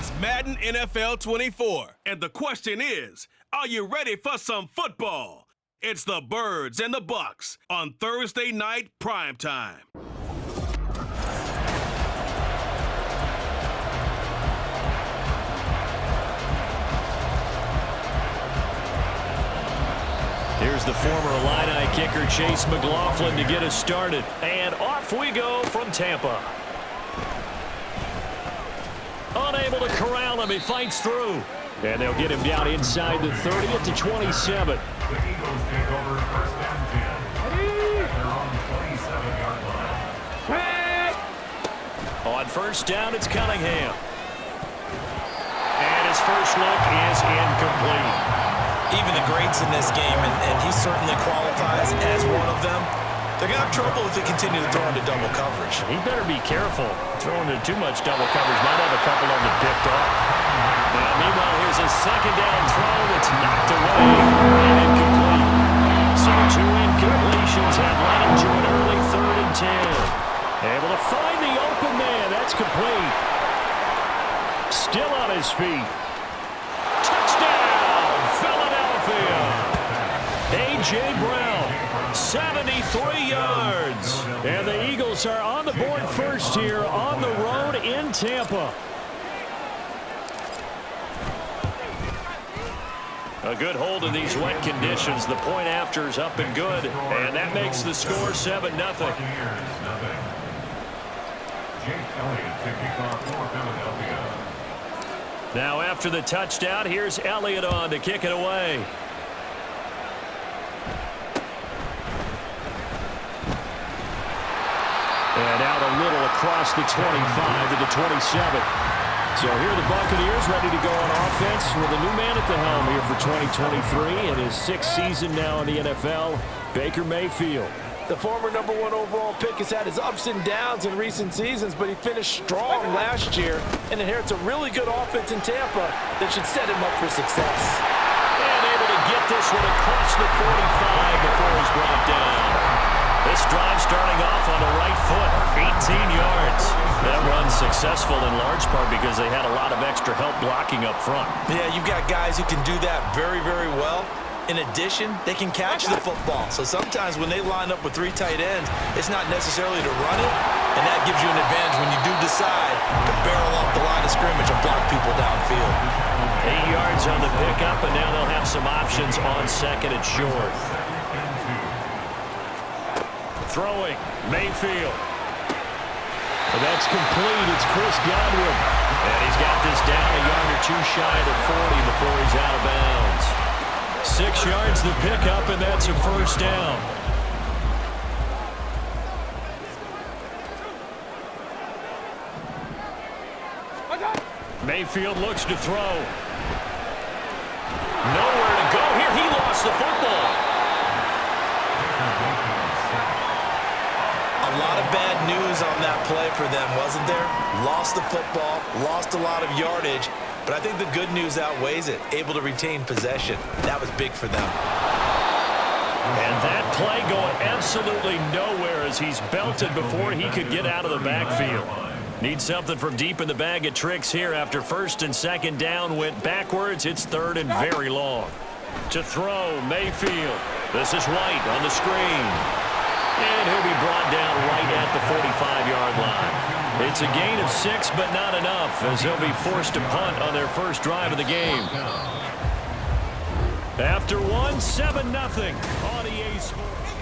It's Madden NFL 24. And the question is, are you ready for some football? It's the Birds and the Bucks on Thursday night primetime. Here's the former Illini kicker Chase McLaughlin to get us started. And off we go from Tampa. Unable to corral him, he fights through. And they'll get him down inside the 30 at the 27. The Eagles take over first and 10. At their own 27-yard line. On first down, it's Cunningham. And his first look is incomplete. Even the greats in this game, and he certainly qualifies as one of them, they're going to have trouble if they continue to throw into double coverage. He better be careful. Throwing into too much double coverage might have a couple of them picked off. Now, meanwhile, here's a second down throw that's knocked away and incomplete. So 2 incompletions have led him to an early 3rd and 10. Able to find the open man. That's complete. Still on his feet. Touchdown, Philadelphia. A.J. Brown, 73 yards. And the Eagles are on the board first here on the road in Tampa. A good hold in these wet conditions. The point after is up and good. And that makes the score 7-0. Now after the touchdown, here's Elliott on to kick it away. And out a little across the 25 to the 27. So here are the Buccaneers ready to go on offense with a new man at the helm here for 2023 in his 6th season now in the NFL, Baker Mayfield. The former #1 overall pick has had his ups and downs in recent seasons, but he finished strong last year and inherits a really good offense in Tampa that should set him up for success. And able to get this one across the 45 before he's brought down. This drive starting off on the right foot, 18 yards. That run successful in large part because they had a lot of extra help blocking up front. Yeah, you've got guys who can do that very, very well. In addition, they can catch the football. So sometimes when they line up with 3 tight ends, it's not necessarily to run it, and that gives you an advantage when you do decide to barrel off the line of scrimmage and block people downfield. 8 yards on the pickup, and now they'll have some options on second and short. Throwing, Mayfield. And that's complete. It's Chris Godwin. And he's got this down a yard or 2 shy of the 40 before he's out of bounds. 6 yards the pickup, and that's a first down. Mayfield looks to throw. Nowhere to go here. He lost the football. A lot of bad news on that play for them, wasn't there? Lost the football, lost a lot of yardage, but I think the good news outweighs it. Able to retain possession. That was big for them. And that play going absolutely nowhere as he's belted before he could get out of the backfield. Needs something from deep in the bag of tricks here after first and second down went backwards. It's 3rd and very long. To throw, Mayfield. This is White on the screen. And he'll be brought down right at the 45-yard line. It's a gain of 6, but not enough, as they'll be forced to punt on their first drive of the game. After 7-0 on EA Sports.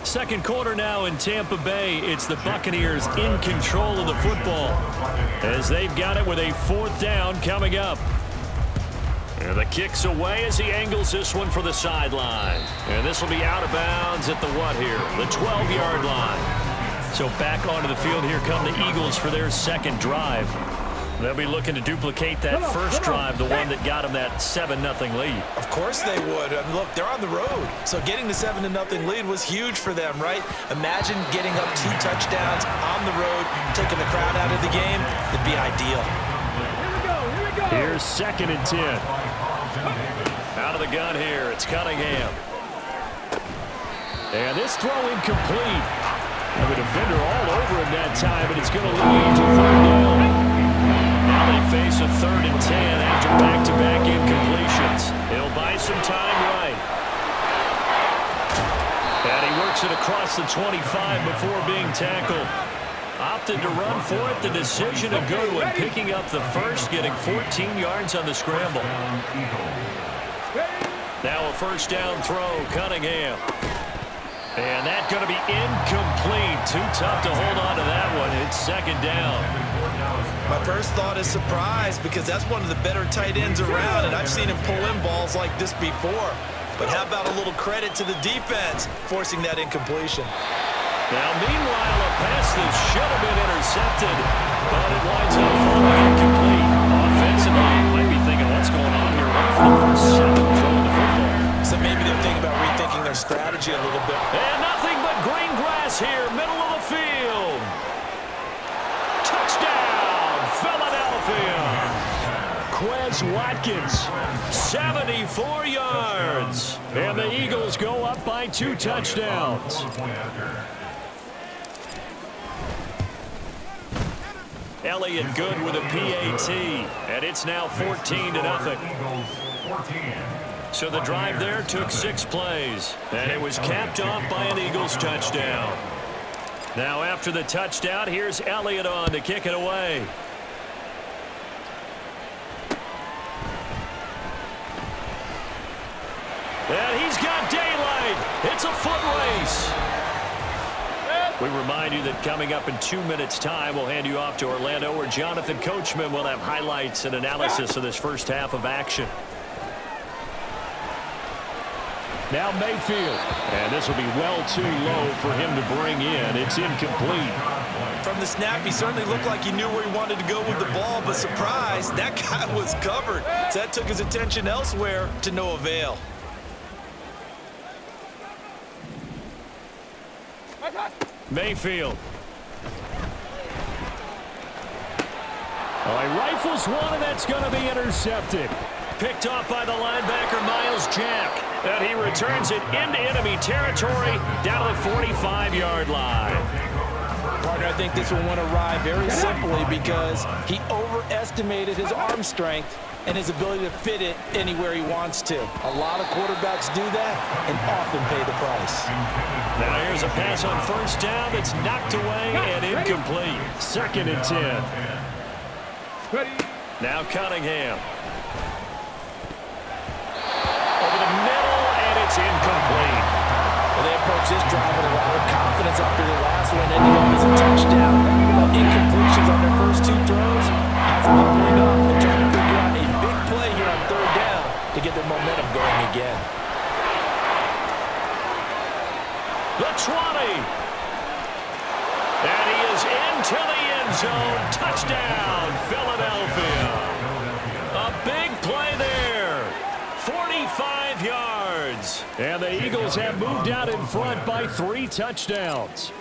Second quarter now in Tampa Bay. It's the Buccaneers in control of the football as they've got it with a 4th down coming up. And the kick's away as he angles this one for the sideline. And this will be out of bounds at the what here? The 12-yard line. So back onto the field here come the Eagles for their second drive. They'll be looking to duplicate that first drive, the one that got them that 7-0 lead. Of course they would. I mean, look, they're on the road. So getting the 7-0 lead was huge for them, right? Imagine getting up 2 touchdowns on the road, taking the crowd out of the game. It'd be ideal. Here's 2nd and 10. Out of the gun here, it's Cunningham. And this throw incomplete. The defender all over him that time, but it's going to lead to 3rd down. Now Now they face a 3rd and 10 after back-to-back incompletions. He'll buy some time right. And he works it across the 25 before being tackled. Opted to run for it. The decision a good one. Picking up the first, getting 14 yards on the scramble. Now a first down throw, Cunningham. And that's going to be incomplete. Too tough to hold on to that one. It's 2nd down. My first thought is surprise because that's one of the better tight ends around, and I've seen him pull in balls like this before. But how about a little credit to the defense forcing that incompletion? Now, meanwhile, a pass that should have been intercepted, but it winds up falling incomplete. Offensively, you might be thinking, what's going on here? Right for the first 7 throwing the football. So maybe they're thinking about rethinking their strategy a little bit. And nothing but green grass here, middle of the field. Touchdown, Philadelphia. Quez Watkins, 74 yards. And the Eagles go up by 2 touchdowns. Elliott good with a PAT, and it's now 14-0. So the drive there took 6 plays, and it was capped off by an Eagles touchdown. Now after the touchdown, here's Elliott on to kick it away. And he's got daylight. It's a foot race. We remind you that coming up in 2 minutes' time, we'll hand you off to Orlando, where Jonathan Coachman will have highlights and analysis of this first half of action. Now Mayfield. And this will be well too low for him to bring in. It's incomplete. From the snap, he certainly looked like he knew where he wanted to go with the ball, but surprise, that guy was covered. So that took his attention elsewhere to no avail. Mayfield. Oh, he rifles one, and that's going to be intercepted. Picked off by the linebacker, Miles Jack. And he returns it into enemy territory down to the 45-yard line. Partner, I think this one went awry very simply because he overestimated his arm strength and his ability to fit it anywhere he wants to. A lot of quarterbacks do that and often pay the price. Now here's a pass on first down that's knocked away and incomplete. 2nd and 10. Now Cunningham. Over the middle, and it's incomplete. Well, they approach this drive with a lot of confidence after the last one, ending up as a touchdown. But incompletions on their first 2 throws has them bubbling up and trying to figure out a big play here on 3rd down to get their momentum going again. The 20. And he is into the end zone. Touchdown, Philadelphia. A big play there. 45 yards. And the Eagles have moved out in front by 3 touchdowns.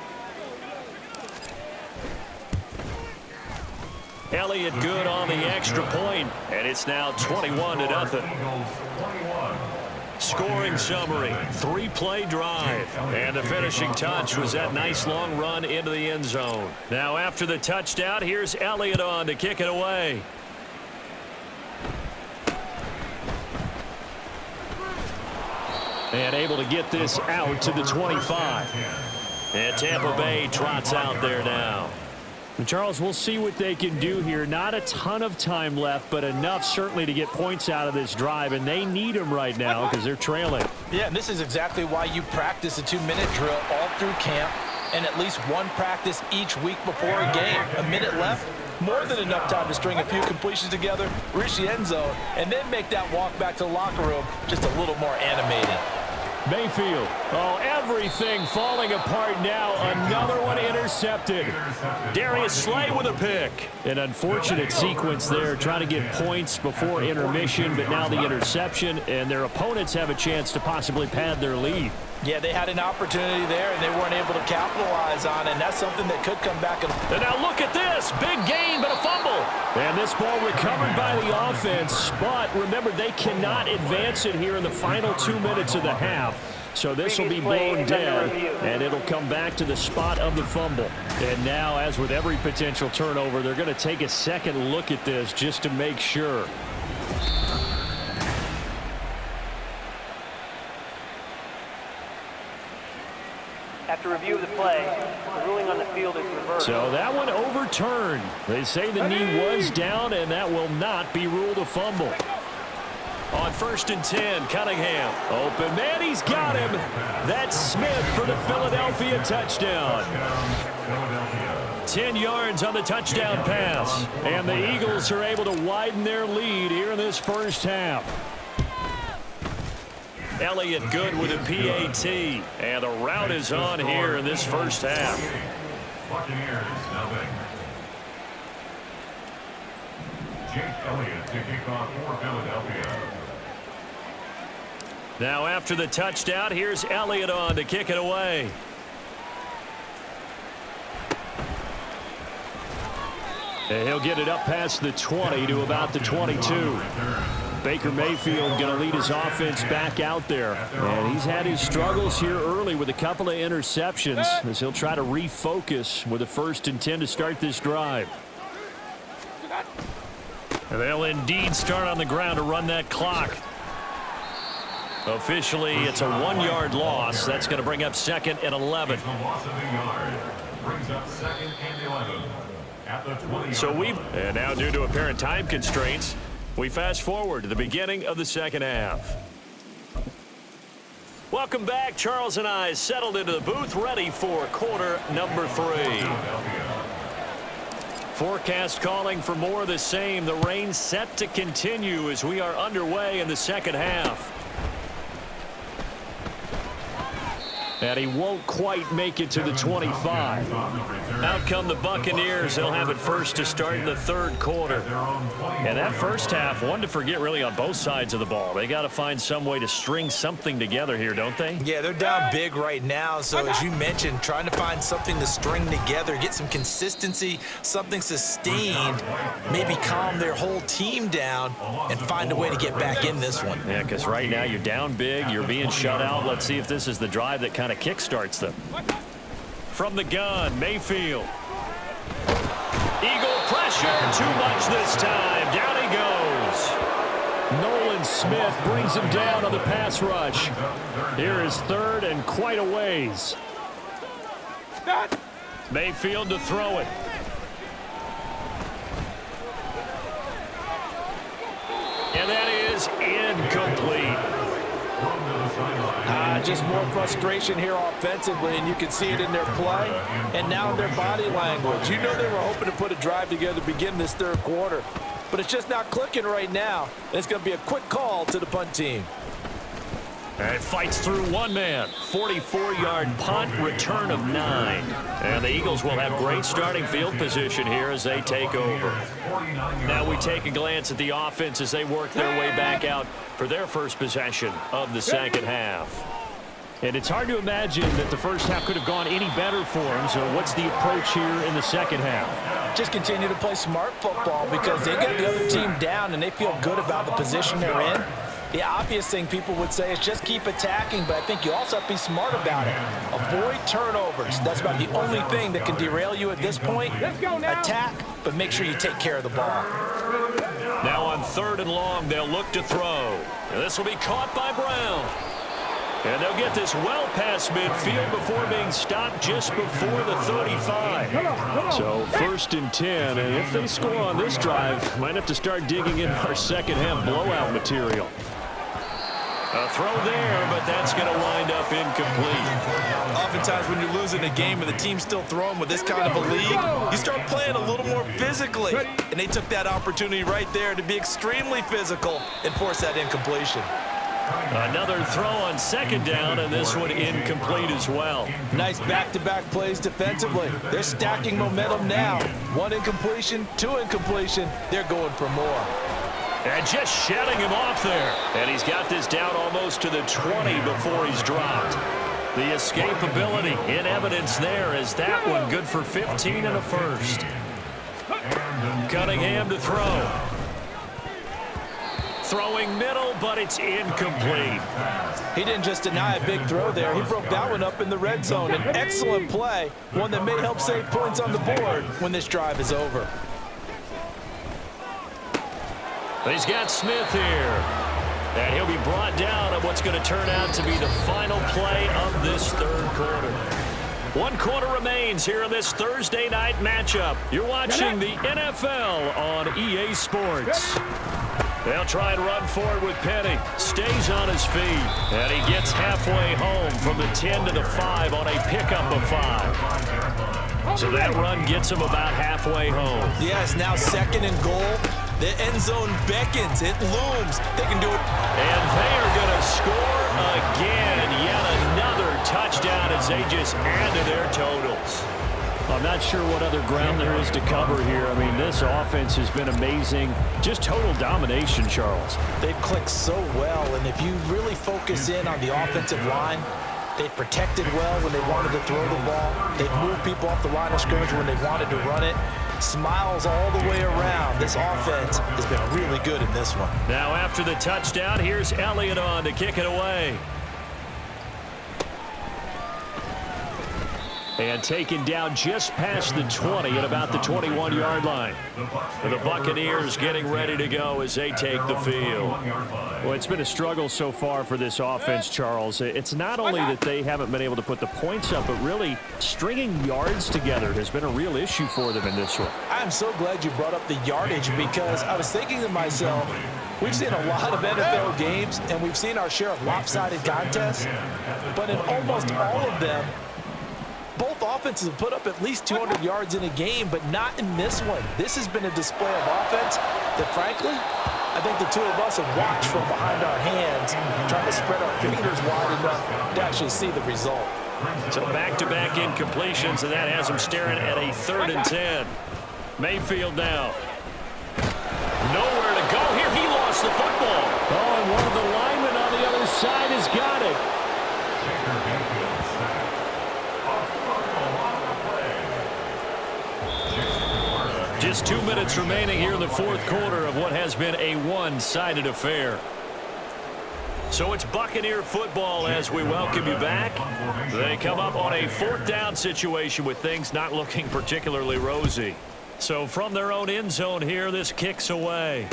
Elliott good on the extra point, and it's now 21-0. Scoring summary, 3-play drive. And the finishing touch was that nice long run into the end zone. Now after the touchdown, here's Elliott on to kick it away. And able to get this out to the 25. And Tampa Bay trots out there now. And Charles, we'll see what they can do here. Not a ton of time left, but enough certainly to get points out of this drive, and they need them right now because they're trailing. Yeah, and this is exactly why you practice a 2-minute drill all through camp and at least one practice each week before a game. A minute left, more than enough time to string a few completions together, reach the end zone, and then make that walk back to the locker room just a little more animated. Mayfield. Oh, everything falling apart now. Another one intercepted. Darius Slay with a pick. An unfortunate sequence there, trying to get points before intermission, but now the interception, and their opponents have a chance to possibly pad their lead. Yeah, they had an opportunity there, and they weren't able to capitalize on it, and that's something that could come back. And now look at this. Big gain, but a fumble. And this ball recovered by the offense, but remember, they cannot advance it here in the final 2 minutes of the half. So this will be blown dead, and it'll come back to the spot of the fumble. And now, as with every potential turnover, they're going to take a second look at this just to make sure. After review of the play, the ruling on the field is reversed. So that one overturned. They say the knee was down, and that will not be ruled a fumble. On 1st and 10, Cunningham. Open man, he's got him. That's Smith for the Philadelphia touchdown. 10 yards on the touchdown pass. And the Eagles are able to widen their lead here in this first half. Elliott good with a PAT. And the route is on here in this first half. Buccaneers, nothing. Jake Elliott to kick off for Philadelphia. Now after the touchdown, here's Elliott on to kick it away. And he'll get it up past the 20 to about the 22. Baker Mayfield going to lead his offense back out there. And he's had his struggles here early with a couple of interceptions as he'll try to refocus with a 1st and 10 to start this drive. And they'll indeed start on the ground to run that clock. Officially, it's a 1-yard loss. That's going to bring up 2nd and 11. Loss of a yard. Brings up 2nd and 11. At the 20. So and now due to apparent time constraints, we fast forward to the beginning of the second half. Welcome back. Charles and I settled into the booth, ready for quarter number 3. Forecast calling for more of the same. The rain set to continue as we are underway in the second half. And he won't quite make it to the 25. Out come the Buccaneers. They'll have it first to start in the 3rd quarter. And that first half, one to forget really on both sides of the ball. They got to find some way to string something together here, don't they? Yeah, they're down big right now. So as you mentioned, trying to find something to string together, get some consistency, something sustained, maybe calm their whole team down and find a way to get back in this one. Yeah, because right now you're down big, you're being shut out. Let's see if this is the drive that kind of kickstarts them. From the gun, Mayfield. Eagle pressure, too much this time. Down he goes. Nolan Smith brings him down on the pass rush. Here is 3rd and quite a ways. Mayfield to throw it. And that is incomplete. Just more frustration here offensively, and you can see it in their play and now in their body language. You know they were hoping to put a drive together to begin this 3rd quarter, but it's just not clicking right now. It's going to be a quick call to the punt team. And it fights through one man. 44-yard punt, return of 9. And the Eagles will have great starting field position here as they take over. Now we take a glance at the offense as they work their way back out for their first possession of the second half. And it's hard to imagine that the first half could have gone any better for them. So what's the approach here in the second half? Just continue to play smart football because they got the other team down and they feel good about the position they're in. The obvious thing people would say is just keep attacking, but I think you also have to be smart about it. Avoid turnovers. That's about the only thing that can derail you at this point. Attack, but make sure you take care of the ball. Now on 3rd and long, they'll look to throw. And this will be caught by Brown. And they'll get this well past midfield before being stopped just before the 35. So 1st and 10, and if they score on this drive, might have to start digging in our second half blowout material. A throw there, but that's going to wind up incomplete. Oftentimes when you're losing a game and the team's still throwing with this kind of a league, you start playing a little more physically. And they took that opportunity right there to be extremely physical and force that incompletion. Another throw on 2nd down, and this one incomplete as well. Nice back-to-back plays defensively. They're stacking momentum now. 1 incompletion, 2 incompletion. They're going for more. And just shedding him off there. And he's got this down almost to the 20 before he's dropped. The escapability in evidence there as that one good for 15 and a first. Cunningham to throw. Throwing middle, but it's incomplete. He didn't just deny a big throw there. He broke that one up in the red zone. An excellent play, one that may help save points on the board when this drive is over. He's got Smith here. And he'll be brought down on what's going to turn out to be the final play of this third quarter. 1 quarter remains here in this Thursday night matchup. You're watching the NFL on EA Sports. They'll try and run forward with Penny. Stays on his feet. And he gets halfway home from the 10 to the 5 on a pickup of 5. So that run gets him about halfway home. Yes, now 2nd and goal. The end zone beckons. It looms. They can do it. And they are going to score again. Yet another touchdown as they just add to their totals. I'm not sure what other ground there is to cover here. I mean, this offense has been amazing. Just total domination, Charles. They've clicked so well, and if you really focus in on the offensive line, they've protected well when they wanted to throw the ball. They've moved people off the line of scrimmage when they wanted to run it. Smiles all the way around. This offense has been really good in this one. Now after the touchdown, here's Elliott on to kick it away. And taken down just past the 20 at about the 21-yard line. The Buccaneers getting ready to go as they take the field. Well, it's been a struggle so far for this offense, Charles. It's not only that they haven't been able to put the points up, but really stringing yards together has been a real issue for them in this one. I'm so glad you brought up the yardage because I was thinking to myself, we've seen a lot of NFL games and we've seen our share of lopsided contests, but in almost all of them, both offenses have put up at least 200 yards in a game, but not in this one. This has been a display of offense that, frankly, I think the two of us have watched from behind our hands, trying to spread our fingers wide enough to actually see the result. So back-to-back incompletions, and that has them staring at a 3rd and 10. Mayfield now. Nowhere to go here. He lost the football. Oh, and one of the linemen on the other side has got it. Just 2 minutes remaining here in the 4th quarter of what has been a one-sided affair. So it's Buccaneer football as we welcome you back. They come up on a 4th down situation with things not looking particularly rosy. So from their own end zone here, this kicks away.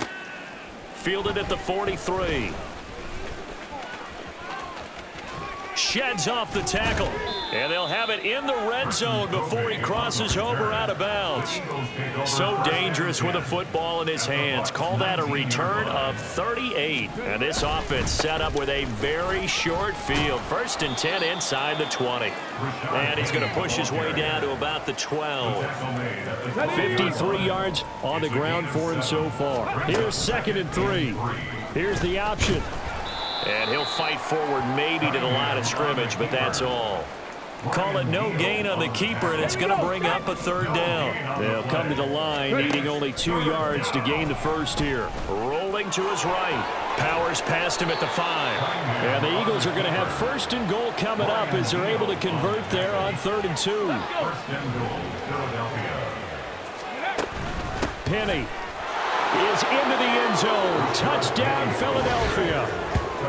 Fielded at the 43. Sheds off the tackle. And they'll have it in the red zone before he crosses over out of bounds. So dangerous with a football in his hands. Call that a return of 38. And this offense set up with a very short field. 1st and 10 inside the 20. And he's going to push his way down to about the 12. 53 yards on the ground for him so far. Here's 2nd and 3. Here's the option. And he'll fight forward maybe to the line of scrimmage, but that's all. Call it no gain on the keeper, and it's going to bring up a 3rd down. They'll come to the line, needing only 2 yards to gain the first here. Rolling to his right. Powers past him at the 5. And the Eagles are going to have 1st and goal coming up as they're able to convert there on 3rd and 2. Penny is into the end zone. Touchdown, Philadelphia.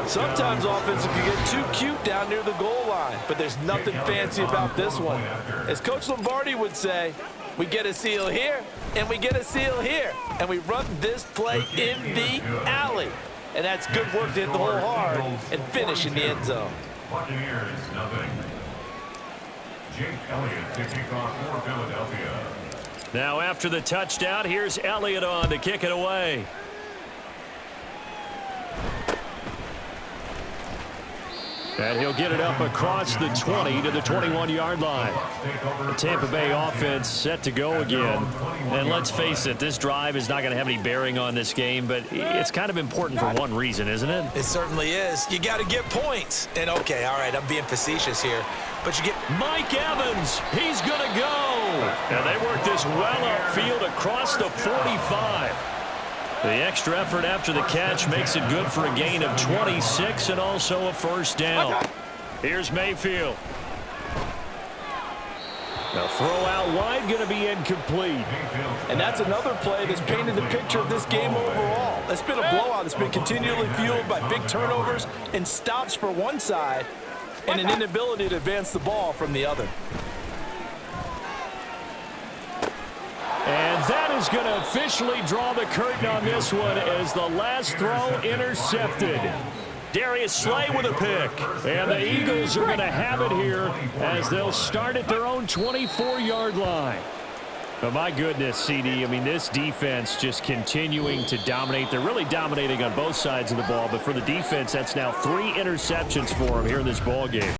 Sometimes offenses can get too cute down near the goal line, but there's nothing fancy about this one. As Coach Lombardi would say, we get a seal here, and we get a seal here, and we run this play in the alley. And that's good work to hit the hole hard and finish in the end zone. Buccaneers, nothing. Jake Elliott to kick off for Philadelphia. Now after the touchdown, here's Elliott on to kick it away. And he'll get it up across the 20 to the 21-yard line. The Tampa Bay offense set to go again. And let's face it, this drive is not going to have any bearing on this game, but it's kind of important for one reason, isn't it? It certainly is. You got to get points. And, okay, all right, I'm being facetious here. But you get Mike Evans. He's going to go. And they work this well upfield across the 45. The extra effort after the catch makes it good for a gain of 26 and also a 1st down. Here's Mayfield. The throw out wide going to be incomplete. And that's another play that's painted the picture of this game overall. It's been a blowout that's been continually fueled by big turnovers and stops for one side and an inability to advance the ball from the other. And that is going to officially draw the curtain on this one as the last throw intercepted. Darius Slay with a pick. And the Eagles are going to have it here as they'll start at their own 24-yard line. But my goodness, CD, I mean, this defense just continuing to dominate. They're really dominating on both sides of the ball. But for the defense, that's now 3 interceptions for them here in this ball game.